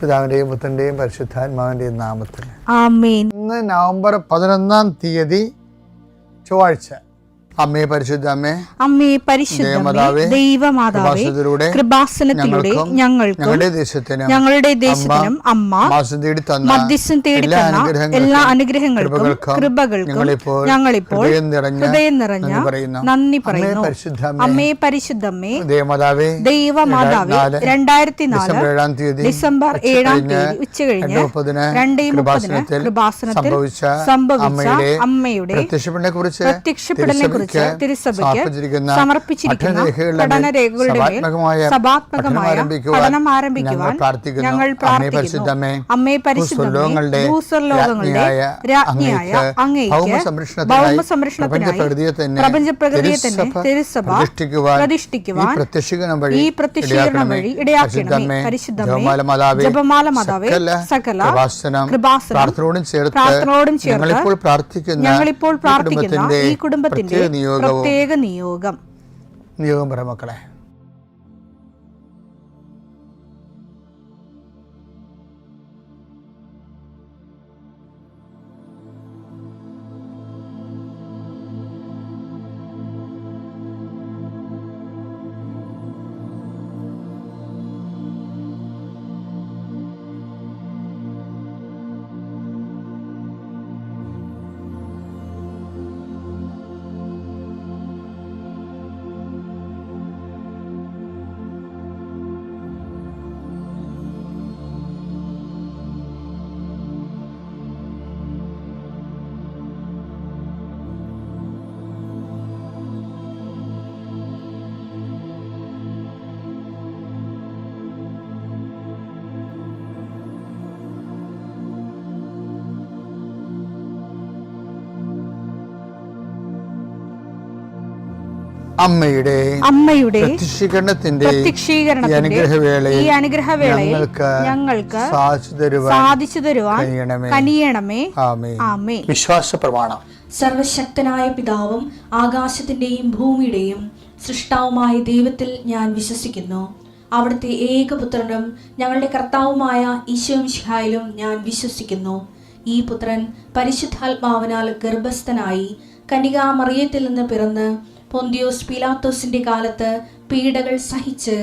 പിതാവിന്റെയും പുത്രന്റെയും പരിശുദ്ധാത്മാവിന്റെയും നാമത്തിൽ ആമേൻ. ഇന്ന് നവംബർ 11 ചൊവ്വാഴ്ച. അമ്മേ പരിശുദ്ധ അമ്മേ, അമ്മേ പരിശുദ്ധമേ, ദൈവമാതാവേ, കൃപാസനത്തിലൂടെ ഞങ്ങൾക്കും ഞങ്ങളുടെ ദേശത്തിനും അമ്മ മധ്യസ്ഥം തേടി തന്ന എല്ലാ അനുഗ്രഹങ്ങൾക്കും കൃപകൾക്കും ഞങ്ങളിപ്പോൾ ഹൃദയം നിറഞ്ഞ നന്ദി പറയുന്നു. അമ്മേ പരിശുദ്ധമേ, ദൈവമാതാവേ, 2004 ഡിസംബർ 7 ഉച്ചകഴിഞ്ഞ് 2:30 കൃപാസനത്തിൽ സംഭവിച്ച അമ്മയുടെ പ്രത്യക്ഷപ്പെടലിനെ കുറിച്ച് തിരുസഭയ്ക്ക് സമർപ്പിച്ചിരിക്കുന്ന പഠനരേഖകളുടെ മേൽ സഭാത്മകമായ പഠനം ആരംഭിക്കുവാൻ ഞങ്ങൾ പ്രാർത്ഥിക്കുന്നു. അമ്മേ പരിശുദ്ധമേ, ഭൂസ്വർലോകങ്ങളുടെ രാജ്ഞിയായ അങ്ങേയ്ക്ക് ഭൗമസംരക്ഷണത്തിനായി പ്രപഞ്ചപ്രകൃതിയെ തന്നെ തിരുസഭ പ്രതിഷ്ഠിക്കുവാൻ ഈ പ്രത്യക്ഷീകരണം വഴി ഇടയാക്കണമേ. പരിശുദ്ധമേ, ജപമാല മാതാവേ, സകല കൃപാസനം പ്രാർത്ഥനയോടും ചേർത്ത് ഞങ്ങളിപ്പോൾ പ്രാർത്ഥിക്കുന്ന ഈ കുടുംബത്തിന്റെ പ്രത്യേക നിയോഗം പറ മക്കളെ. അമ്മയുടെ പ്രത്യക്ഷീകരണത്തിന്റെ ഈ അനുഗ്രഹവേളയിൽ ഞങ്ങൾക്ക് സാധിച്ചു തരുവാൻ കനിയണമേ. ആമേൻ. വിശ്വാസ പ്രമാണം. സർവശക്തനായ പിതാവും ആകാശത്തിന്റെയും ഭൂമിയുടെയും സൃഷ്ടാവുമായ ദൈവത്തിൽ ഞാൻ വിശ്വസിക്കുന്നു. അവിടുത്തെ ഏകപുത്രനും ഞങ്ങളുടെ കർത്താവുമായ ഈശോമിശിഹായിലും ഞാൻ വിശ്വസിക്കുന്നു. ഈ പുത്രൻ പരിശുദ്ധാത്മാവിനാൽ ഗർഭസ്ഥനായി കന്യകാമറിയത്തിൽ നിന്ന് പിറന്ന് പൊന്തിയോസ് പീലാത്തോസിന്റെ കാലത്ത് പീഡകൾ സഹിച്ച്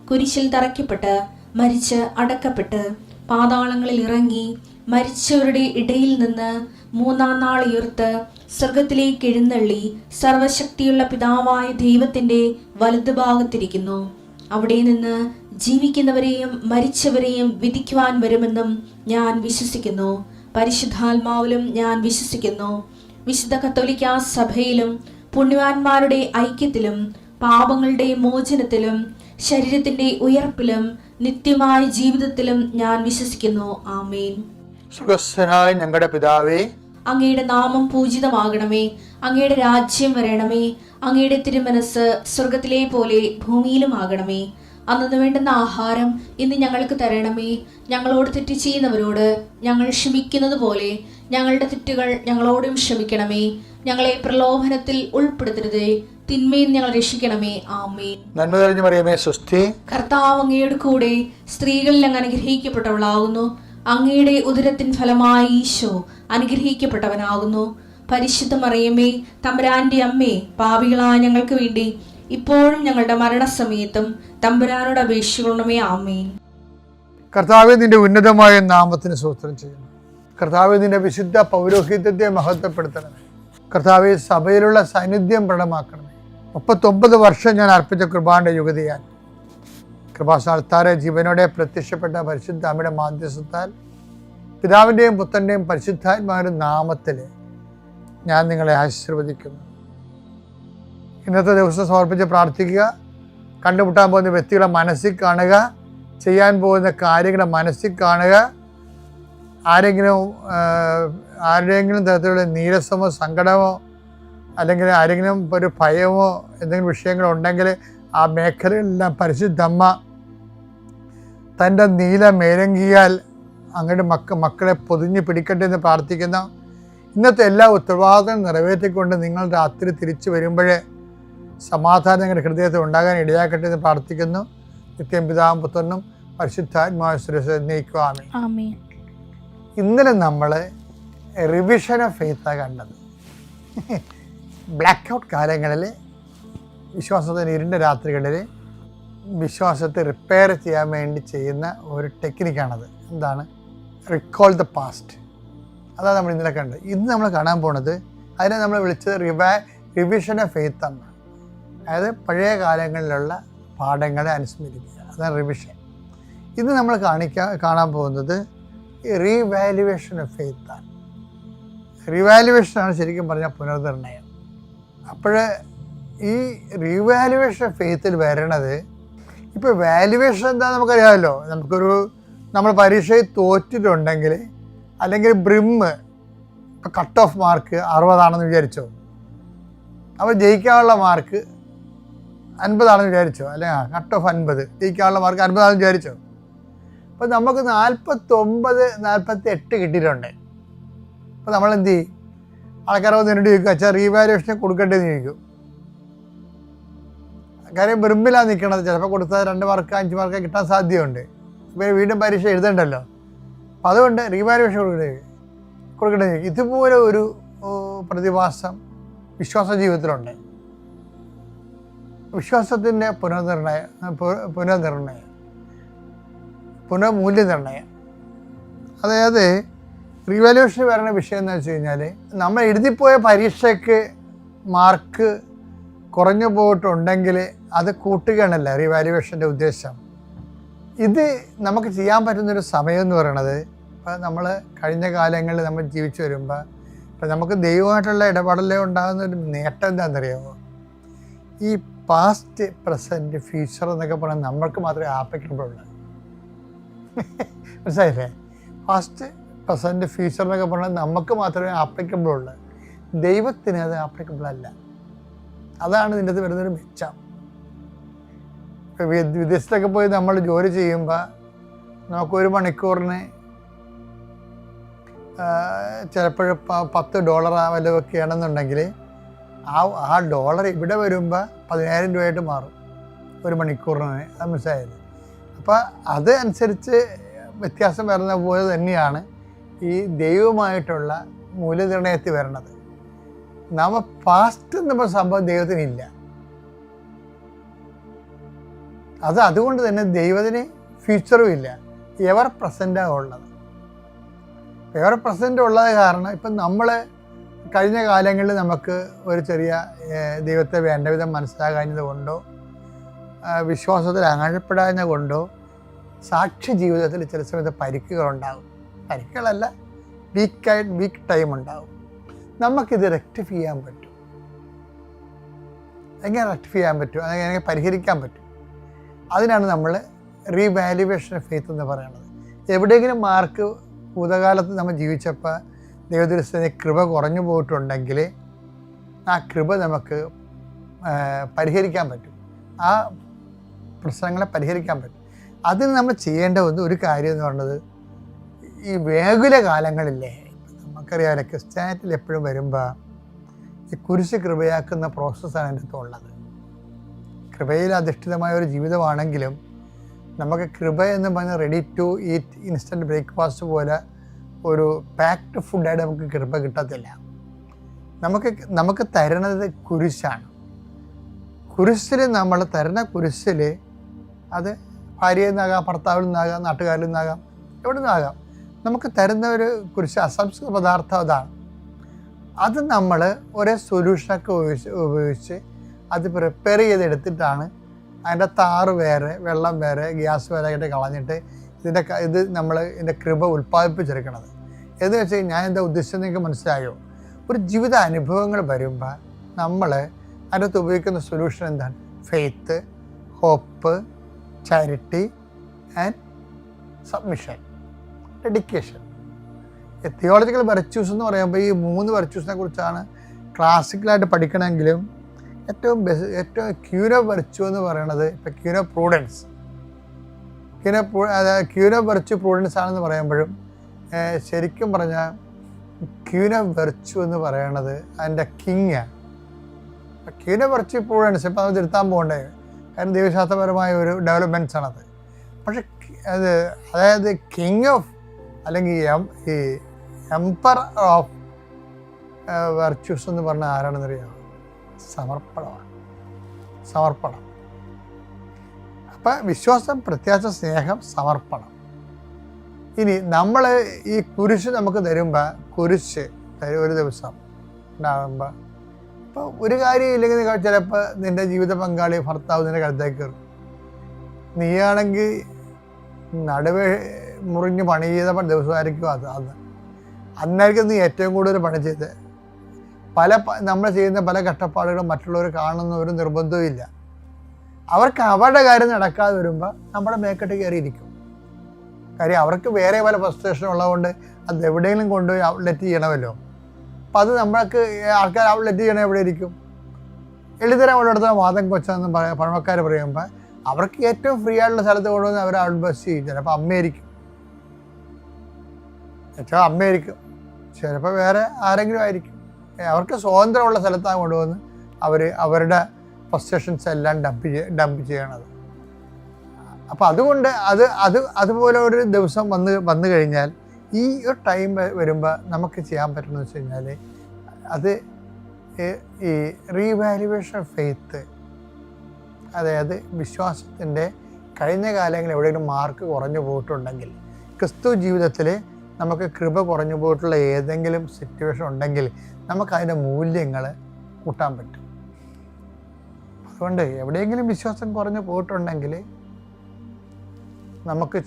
കുരിശിൽ തറയ്ക്കപ്പെട്ട് മരിച്ച് അടക്കപ്പെട്ട് പാതാളങ്ങളിൽ ഇറങ്ങി മരിച്ചവരുടെ ഇടയിൽ നിന്ന് 3-ാം നാൾ ഉയർത്ത് സ്വർഗത്തിലേക്ക് എഴുന്നള്ളി സർവശക്തിയുള്ള പിതാവായ ദൈവത്തിന്റെ വലതുഭാഗത്തിരിക്കുന്നു. അവിടെ നിന്ന് ജീവിക്കുന്നവരെയും മരിച്ചവരെയും വിധിക്കുവാൻ വരുമെന്നും ഞാൻ വിശ്വസിക്കുന്നു. പരിശുദ്ധാത്മാവിലും ഞാൻ വിശ്വസിക്കുന്നു. വിശുദ്ധ കത്തോലിക്കാ സഭയിലും പുണ്യവാന്മാരുടെ ഐക്യത്തിലും പാപങ്ങളുടെ മോചനത്തിലും ശരീരത്തിന്റെ ഉയർപ്പിലും നിത്യമായ ജീവിതത്തിലും ഞാൻ വിശ്വസിക്കുന്നു. ആമേൻ. സുഖസ്ഥനായ ഞങ്ങളുടെ പിതാവേ, അങ്ങയുടെ നാമം പൂജിതമാകണമേ. അങ്ങയുടെ രാജ്യം വരണമേ. അങ്ങയുടെ തിരുമനസ് സ്വർഗത്തിലെ പോലെ ഭൂമിയിലും ആകണമേ. അന്നു വേണ്ടുന്ന ആഹാരം ഇന്ന് ഞങ്ങൾക്ക് തരണമേ. ഞങ്ങളോട് തെറ്റ് ചെയ്യുന്നവരോട് ഞങ്ങൾ ക്ഷമിക്കുന്നത് പോലെ ഞങ്ങളുടെ തെറ്റുകൾ ഞങ്ങളോടും ക്ഷമിക്കണമേ. ഞങ്ങളെ പ്രലോഭനത്തിൽ ഉൾപ്പെടുത്തരുതേ, തിന്മയിൽ ഞങ്ങൾ രക്ഷിക്കണമേ. ആമേൻ. നന്മ നിറഞ്ഞ മറിയമേ, സ്വസ്തി. കർത്താവ് അങ്ങയുടെ കൂടെ സ്ത്രീകളിൽ അങ്ങ് അനുഗ്രഹിക്കപ്പെട്ടവളാകുന്നു. അങ്ങയുടെ ഉദരത്തിൻ ഫലമായി ഈശോ അനുഗ്രഹിക്കപ്പെട്ടവനാകുന്നു. പരിശുദ്ധ മറിയമേ, തമ്പുരാന്റെ അമ്മേ, പാപികളായ ഞങ്ങൾക്ക് വേണ്ടി ഇപ്പോഴും ഞങ്ങളുടെ മരണസമയത്തും തമ്പുരാനോട് അപേക്ഷിക്കണമേ. ആമേൻ. കർത്താവേ, നിന്റെ ഉന്നതമായ നാമത്തിന് സ്തോത്രം ചെയ്യുന്നു. കർത്താവേ, നിന്റെ വിശുദ്ധ പൗരോഹിത്യത്തെ മഹത്വപ്പെടുത്തണമേ. കർത്താവെ, സഭയിലുള്ള സാന്നിധ്യം പ്രകടമാക്കണമേ. 39 വർഷം ഞാൻ അർപ്പിച്ച കൃപാന്റെ യുഗതിയാൽ കൃപാസ്ഥാനത്താറെ ജീവനോടെ പ്രത്യക്ഷപ്പെട്ട പരിശുദ്ധ അമ്മയുടെ മാധ്യസ്ഥത്താൽ പിതാവിൻ്റെയും പുത്രൻ്റെയും പരിശുദ്ധാത്മാവിൻ്റെ നാമത്തിൽ ഞാൻ നിങ്ങളെ ആശീർവദിക്കുന്നു. ഇന്നത്തെ ദിവസം സമർപ്പിച്ച് പ്രാർത്ഥിക്കുക. കണ്ടുമുട്ടാൻ പോകുന്ന വ്യക്തികളെ മനസ്സിൽ കാണുക. ചെയ്യാൻ പോകുന്ന കാര്യങ്ങളെ മനസ്സിൽ കാണുക. ആരുടെയെങ്കിലും തരത്തിലുള്ള നീരസമോ സങ്കടമോ അല്ലെങ്കിൽ ആരെങ്കിലും ഒരു ഭയമോ എന്തെങ്കിലും വിഷയങ്ങളുണ്ടെങ്കിൽ ആ മേഖലകളിലെല്ലാം പരിശുദ്ധമ്മ തൻ്റെ നീല മേലങ്കിയാൽ അങ്ങയുടെ മക്കളെ പൊതിഞ്ഞ് പിടിക്കട്ടെ എന്ന് പ്രാർത്ഥിക്കുന്ന ഇന്നത്തെ എല്ലാ ഉത്തരവാദിത്തങ്ങളും നിറവേറ്റിക്കൊണ്ട് നിങ്ങൾ രാത്രി തിരിച്ചു വരുമ്പോഴേ സമാധാനം നിങ്ങളുടെ ഹൃദയത്തിൽ ഉണ്ടാകാൻ ഇടയാക്കട്ടെ എന്ന് പ്രാർത്ഥിക്കുന്നു. നിത്യം പിതാവും പുത്രനും പരിശുദ്ധാത്മാശ്രയിക്കുവാമേ. ഇന്നലെ നമ്മൾ റിവിഷൻ ഓഫ് ഫെയ്ത്താണ് കണ്ടത്. ബ്ലാക്ക് ഔട്ട് കാലങ്ങളിൽ, വിശ്വാസത്തിന് ഇരുണ്ട രാത്രികളിൽ വിശ്വാസത്തെ റിപ്പയർ ചെയ്യാൻ വേണ്ടി ചെയ്യുന്ന ഒരു ടെക്നിക്കാണത്. എന്താണ്? Recall the past. അതാണ് നമ്മൾ ഇന്നലെ കണ്ടത്. ഇന്ന് നമ്മൾ കാണാൻ പോണത്, അതിനെ നമ്മൾ വിളിച്ചത് റിവിഷൻ ഓഫ് ഫെയ്ത്ത് എന്നാണ്. അതായത് പഴയ കാലങ്ങളിലുള്ള പാഠങ്ങളെ അനുസ്മരിക്കുക, അതാണ് റിവിഷൻ. ഇന്ന് നമ്മൾ കാണാൻ പോകുന്നത് റീവാലുവേഷൻ ഓഫ് ഫെയ്ത്താണ്. റിവാലുവേഷനാണ് ശരിക്കും പറഞ്ഞാൽ പുനർനിർണയം. അപ്പോൾ ഈ റീവാലുവേഷൻ ഓഫ് ഫെയ്ത്തിൽ വരണത്, ഇപ്പോൾ വാലുവേഷൻ എന്താണെന്ന് നമുക്കറിയാമല്ലോ. നമ്മൾ പരീക്ഷയിൽ തോറ്റിട്ടുണ്ടെങ്കിൽ, അല്ലെങ്കിൽ ബ്രിമ്മ് ഇപ്പോൾ കട്ട് ഓഫ് മാർക്ക് 60 വിചാരിച്ചോ, അപ്പോൾ ജയിക്കാനുള്ള മാർക്ക് 50 വിചാരിച്ചോ, അല്ലെങ്കിൽ കട്ട് ഓഫ് 50, ജയിക്കാനുള്ള മാർക്ക് 50 വിചാരിച്ചോ. അപ്പോൾ നമുക്ക് 49, 48 കിട്ടിയിട്ടുണ്ട്. അപ്പോൾ നമ്മളെന്ത് ചെയ്യും? ആൾക്കാരെ നേരിട്ട് ചോദിക്കും, അച്ഛാ റീവാലുവേഷനെ കൊടുക്കേണ്ടതെന്ന് ചോദിക്കും. കാര്യം ബ്രിമ്മിലാണ് നിൽക്കണത്. ചിലപ്പോൾ കൊടുത്താൽ 2 മാർക്ക് 5 മാർക്ക് കിട്ടാൻ സാധ്യതയുണ്ട്. ഇപ്പോൾ വീണ്ടും പരീക്ഷ എഴുതണ്ടല്ലോ. അപ്പം അതുകൊണ്ട് റീവാലുവേഷൻ കൊടുക്കേണ്ടത്. ഇതുപോലെ ഒരു പ്രതിഭാസം വിശ്വാസ ജീവിതത്തിലുണ്ട്. വിശ്വാസത്തിൻ്റെ പുനർമൂല്യനിർണ്ണയം. അതായത് റീവാലുവേഷൻ വരുന്ന വിഷയം എന്ന് വെച്ച് കഴിഞ്ഞാൽ, നമ്മൾ എഴുതിപ്പോയ പരീക്ഷയ്ക്ക് മാർക്ക് കുറഞ്ഞു പോയിട്ടുണ്ടെങ്കിൽ അത് കൂട്ടുകയാണല്ല റീവാലുവേഷൻ്റെ ഉദ്ദേശം. ഇത് നമുക്ക് ചെയ്യാൻ പറ്റുന്നൊരു സമയം എന്ന് പറയുന്നത്, ഇപ്പം നമ്മൾ കഴിഞ്ഞ കാലങ്ങളിൽ നമ്മൾ ജീവിച്ചു വരുമ്പോൾ, ഇപ്പം നമുക്ക് ദൈവമായിട്ടുള്ള ഇടപെടലേ ഉണ്ടാകുന്നൊരു നേട്ടം എന്താണെന്നറിയാമോ? ഈ പാസ്റ്റ്, പ്രസൻറ്റ്, ഫ്യൂച്ചർ എന്നൊക്കെ പറഞ്ഞാൽ നമ്മൾക്ക് മാത്രമേ ആപ്ലിക്കബിൾ ഉള്ളൂ. മനസ്സിലായില്ലേ? പാസ്റ്റ്, പ്രസൻറ്റ്, ഫ്യൂച്ചർ എന്നൊക്കെ പറഞ്ഞാൽ നമുക്ക് മാത്രമേ ആപ്ലിക്കബിൾ ഉള്ളൂ. ദൈവത്തിന് അത് ആപ്ലിക്കബിൾ അല്ല. അതാണ് ഇതിൻ്റെ അകത്ത് വരുന്നൊരു മെച്ചം. വിദേശത്തൊക്കെ പോയി നമ്മൾ ജോലി ചെയ്യുമ്പോൾ നമുക്കൊരു മണിക്കൂറിന് ചിലപ്പോഴും $10 വല്ലതൊക്കെ ആണെന്നുണ്ടെങ്കിൽ ആ ഡോളർ ഇവിടെ വരുമ്പോൾ 10,000 രൂപയായിട്ട് മാറും ഒരു മണിക്കൂറിന്. അത് മനസ്സിലായത്? അപ്പോൾ അത് അനുസരിച്ച് വ്യത്യാസം വരുന്ന പോലെ തന്നെയാണ് ഈ ദൈവമായിട്ടുള്ള മൂല്യനിർണ്ണയത്തിൽ വരണത്. പാസ്റ്റ് എന്ന സംഭവം ദൈവത്തിനില്ല. അതുകൊണ്ട് തന്നെ ദൈവത്തിന് ഫ്യൂച്ചറും ഇല്ല. എവർ പ്രസൻറ്റാണ് ഉള്ളത്. എവർ പ്രസൻറ്റ് ഉള്ളത് കാരണം ഇപ്പം നമ്മൾ കഴിഞ്ഞ കാലങ്ങളിൽ നമുക്ക് ഒരു ചെറിയ ദൈവത്തെ വേണ്ട വിധം മനസ്സിലാകാഞ്ഞത് കൊണ്ടോ, വിശ്വാസത്തിൽ അകഴപ്പെടാഞ്ഞ കൊണ്ടോ, സാക്ഷി ജീവിതത്തിൽ ചില സമയത്ത് പരിക്കുകളുണ്ടാകും. പരിക്കുകളല്ല, വീക്ക് ടൈം ഉണ്ടാകും. നമുക്കിത് റെക്ടിഫൈ ചെയ്യാൻ പറ്റും. എങ്ങനെ റെക്ടിഫൈ ചെയ്യാൻ പറ്റും? അതെങ്ങനെ പരിഹരിക്കാൻ പറ്റും? അതിനാണ് നമ്മൾ റീവാലുവേഷൻ ഓഫ് ഫെയ്ത്ത് എന്ന് പറയുന്നത്. എവിടെയെങ്കിലും മാർക്ക് ഭൂതകാലത്ത് നമ്മൾ ജീവിച്ചപ്പോൾ ദൈവദൃശ്യത്തിന് കൃപ കുറഞ്ഞു പോയിട്ടുണ്ടെങ്കിൽ ആ കൃപ നമുക്ക് പരിഹരിക്കാൻ പറ്റും. ആ പ്രശ്നങ്ങളെ പരിഹരിക്കാൻ പറ്റും. അതിന് നമ്മൾ ചെയ്യേണ്ട ഒരു കാര്യം എന്ന് പറയുന്നത്, ഈ വേഗുല കാലങ്ങളില്ലേ, നമുക്കറിയാമല്ലോ ക്രിസ്ത്യാനിറ്റിയിൽ എപ്പോഴും വരുമ്പോൾ ഈ കുരിശ് കൃപയാക്കുന്ന പ്രോസസ്സാണ് എൻ്റെ അടുത്ത് ഉള്ളത്. കൃപയിൽ അധിഷ്ഠിതമായ ഒരു ജീവിതമാണെങ്കിലും നമുക്ക് കൃപ എന്ന് പറഞ്ഞാൽ ready to eat instant breakfast പോലെ ഒരു പാക്ഡ് ഫുഡായിട്ട് നമുക്ക് കൃപ കിട്ടത്തില്ല. നമുക്ക് തരുന്നത് കുരിശാണ്. കുരിശിൽ നമ്മൾ തരുന്ന കുരിശിൽ അത് ഭാര്യയിൽ നിന്നാകാം, ഭർത്താവിൽ നിന്നാകാം, നാട്ടുകാരിൽ നിന്നാകാം, എവിടെ നിന്നാകാം. നമുക്ക് തരുന്ന ഒരു കുരിശ് അസംസ്കൃത പദാർത്ഥം അതാണ്. അത് നമ്മൾ ഒരേ സൊല്യൂഷനൊക്കെ ഉപയോഗിച്ച് അത് പ്രിപ്പയർ ചെയ്തെടുത്തിട്ടാണ് അതിൻ്റെ താറ് വേറെ, വെള്ളം വേറെ, ഗ്യാസ് വേറെ ആയിട്ട് കളഞ്ഞിട്ട് ഇത് നമ്മൾ ഇതിൻ്റെ കൃപ ഉൽപ്പാദിപ്പിച്ചെടുക്കണത്. എന്ന് വെച്ച് കഴിഞ്ഞാൽ ഞാൻ എന്താ ഉദ്ദേശിച്ചത് നിങ്ങൾക്ക് മനസ്സിലായോ? ഒരു ജീവിത അനുഭവങ്ങൾ വരുമ്പോൾ നമ്മൾ അതിനകത്ത് ഉപയോഗിക്കുന്ന സൊല്യൂഷൻ എന്താണ്? Faith, hope, charity and submission, dedication. Theological virtues എന്ന് പറയുമ്പോൾ ഈ 3 വെർച്യൂസിനെ കുറിച്ചാണ് ക്ലാസിക്കലായിട്ട് പഠിക്കണമെങ്കിലും ഏറ്റവും ക്യൂൻ ഓഫ് വെർച്യൂ എന്ന് പറയുന്നത്, ഇപ്പോൾ queen of prudence, queen of virtue prudence ആണെന്ന് പറയുമ്പോഴും ശരിക്കും പറഞ്ഞാൽ ക്യൂൻ ഓഫ് വെർച്യൂ എന്ന് പറയണത് അതിൻ്റെ കിങ്ങാണ്. ക്യൂൻ ഓഫ് വെർച്യൂ പ്രൂഡൻസ് ഇപ്പം അത് തിരുത്താൻ പോകണ്ടേ, കാരണം ദൈവശാസ്ത്രപരമായ ഒരു ഡെവലപ്മെൻറ്റ്സ് ആണത്. പക്ഷേ അതായത് കിങ് ഓഫ് അല്ലെങ്കിൽ ഈ എംപറർ ഓഫ് വെർച്യൂസ് എന്ന് പറഞ്ഞാൽ ആരാണെന്നറിയാമോ? സമർപ്പണമാണ്. സമർപ്പണം. അപ്പം വിശ്വാസം, പ്രത്യാശ, സ്നേഹം, സമർപ്പണം. ഇനി നമ്മൾ ഈ കുരിശ് നമുക്ക് തരുമ്പോൾ, കുരിശ് ഒരു ദിവസം ഉണ്ടാകുമ്പോൾ, ഇപ്പോൾ ഒരു കാര്യം ഇല്ലെങ്കിൽ ചിലപ്പോൾ നിൻ്റെ ജീവിത പങ്കാളി ഭർത്താവ് നിൻ്റെ കഴുത്തേക്ക് കയറും. നീയാണെങ്കിൽ നടുവേ മുറിഞ്ഞ് പണി ചെയ്ത ദിവസമായിരിക്കും അന്നായിരിക്കും നീ ഏറ്റവും കൂടുതൽ പണി ചെയ്ത്. നമ്മൾ ചെയ്യുന്ന പല കഷ്ടപ്പാടുകളും മറ്റുള്ളവർ കാണുന്ന ഒരു നിർബന്ധവും ഇല്ല. അവർക്ക് അവരുടെ കാര്യം നടക്കാതെ വരുമ്പോൾ നമ്മുടെ മേക്കെട്ട് കയറിയിരിക്കും. കാര്യം അവർക്ക് വേറെ പല ഫ്രസ്ട്രേഷൻ ഉള്ളതുകൊണ്ട് അത് എവിടെയെങ്കിലും കൊണ്ടുപോയി ഔട്ട്ലെറ്റ് ചെയ്യണമല്ലോ. അപ്പം അത് നമ്മൾക്ക് ആൾക്കാർ ഔട്ട്ലെറ്റ് ചെയ്യണം എവിടെ ഇരിക്കും? എളിതരം ഉള്ളിടത്ത് വാദം കൊച്ചെന്ന് പഴമക്കാർ പറയുമ്പോൾ അവർക്ക് ഏറ്റവും ഫ്രീ ആയിട്ടുള്ള സ്ഥലത്ത് കൊണ്ടുവന്ന് അവർ ഔട്ട് ബസ് ചെയ്യും. ചിലപ്പോൾ അമ്മയായിരിക്കും, അമ്മയായിരിക്കും, ചിലപ്പോൾ വേറെ ആരെങ്കിലും ആയിരിക്കും. അവർക്ക് സ്വാതന്ത്ര്യമുള്ള സ്ഥലത്താണ് കൊണ്ടുവന്ന് അവരുടെ ഫ്രസ്ട്രേഷൻസ് എല്ലാം ഡംപ് ചെയ്യണത്. അപ്പോൾ അതുകൊണ്ട് അതുപോലെ ഒരു ദിവസം വന്നു കഴിഞ്ഞാൽ ഈ ഒരു ടൈം വരുമ്പോൾ നമുക്ക് ചെയ്യാൻ പറ്റുന്നത് വെച്ച് കഴിഞ്ഞാൽ അത് ഈ റീവാലുവേഷൻ ഓഫ് ഫെയ്ത്ത്, അതായത് വിശ്വാസത്തിൻ്റെ കഴിഞ്ഞ കാലങ്ങളിൽ എവിടെയെങ്കിലും മാർക്ക് കുറഞ്ഞു പോയിട്ടുണ്ടെങ്കിൽ, ക്രിസ്തു ജീവിതത്തിൽ നമുക്ക് കൃപ കുറഞ്ഞു പോയിട്ടുള്ള ഏതെങ്കിലും സിറ്റുവേഷൻ ഉണ്ടെങ്കിൽ നമുക്കതിൻ്റെ മൂല്യങ്ങൾ കൂട്ടാൻ പറ്റും. അതുകൊണ്ട് എവിടെയെങ്കിലും വിശ്വാസം കുറഞ്ഞു പോയിട്ടുണ്ടെങ്കിൽ നമുക്ക്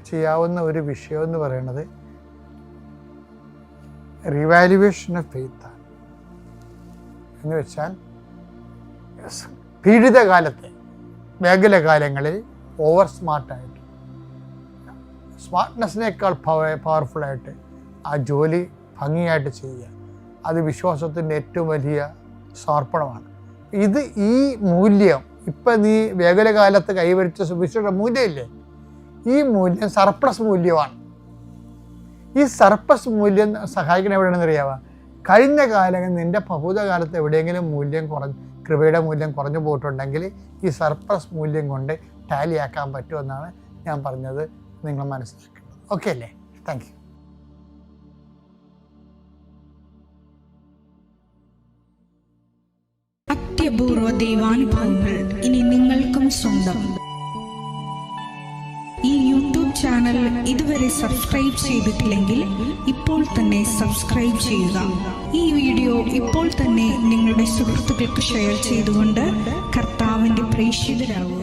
ചെയ്യാവുന്ന ഒരു വിഷയം എന്ന് പറയുന്നത് റിവാലുവേഷൻ ഓഫ് ഫെയ്ത്താണ്. എന്ന് വെച്ചാൽ പീഡിതകാലത്തെ മേഖലകാലങ്ങളിൽ ഓവർ സ്മാർട്ടായിട്ട്, സ്മാർട്ട്നെസ്സിനേക്കാൾ പവർഫുള്ളായിട്ട് ആ ജോലി ഭംഗിയായിട്ട് ചെയ്യുക, അത് വിശ്വാസത്തിൻ്റെ ഏറ്റവും വലിയ സമർപ്പണമാണ്. ഈ മൂല്യം ഇപ്പം നീ വേഗലകാലത്ത് കൈവരിച്ച സുവിശേഷ മൂല്യമില്ലേ, ഈ മൂല്യം സർപ്ലസ് മൂല്യമാണ്. ഈ സർപ്ലസ് മൂല്യം സഹായിക്കണം എവിടെയാണെന്ന് അറിയാവുക? കഴിഞ്ഞ കാലങ്ങളിൽ നിൻ്റെ ഭൂതകാലത്ത് എവിടെയെങ്കിലും കൃപയുടെ മൂല്യം കുറഞ്ഞു പോയിട്ടുണ്ടെങ്കിൽ ഈ സർപ്ലസ് മൂല്യം കൊണ്ട് ടാലിയാക്കാൻ പറ്റുമെന്നാണ് ഞാൻ പറഞ്ഞത്. നിങ്ങൾ മനസ്സിലാക്കേണ്ടത്. ഓക്കെ അല്ലേ? Thank you. അത്യപൂർവ ദൈവാനുഭവങ്ങൾ ഇനി നിങ്ങൾക്കും സ്വന്തം. ഈ യൂട്യൂബ് ചാനൽ ഇതുവരെ സബ്സ്ക്രൈബ് ചെയ്തിട്ടില്ലെങ്കിൽ ഇപ്പോൾ തന്നെ സബ്സ്ക്രൈബ് ചെയ്യുക. ഈ വീഡിയോ ഇപ്പോൾ തന്നെ നിങ്ങളുടെ സുഹൃത്തുക്കൾക്ക് ഷെയർ ചെയ്തുകൊണ്ട് കർത്താവിൻ്റെ പ്രേക്ഷിതരാകുക.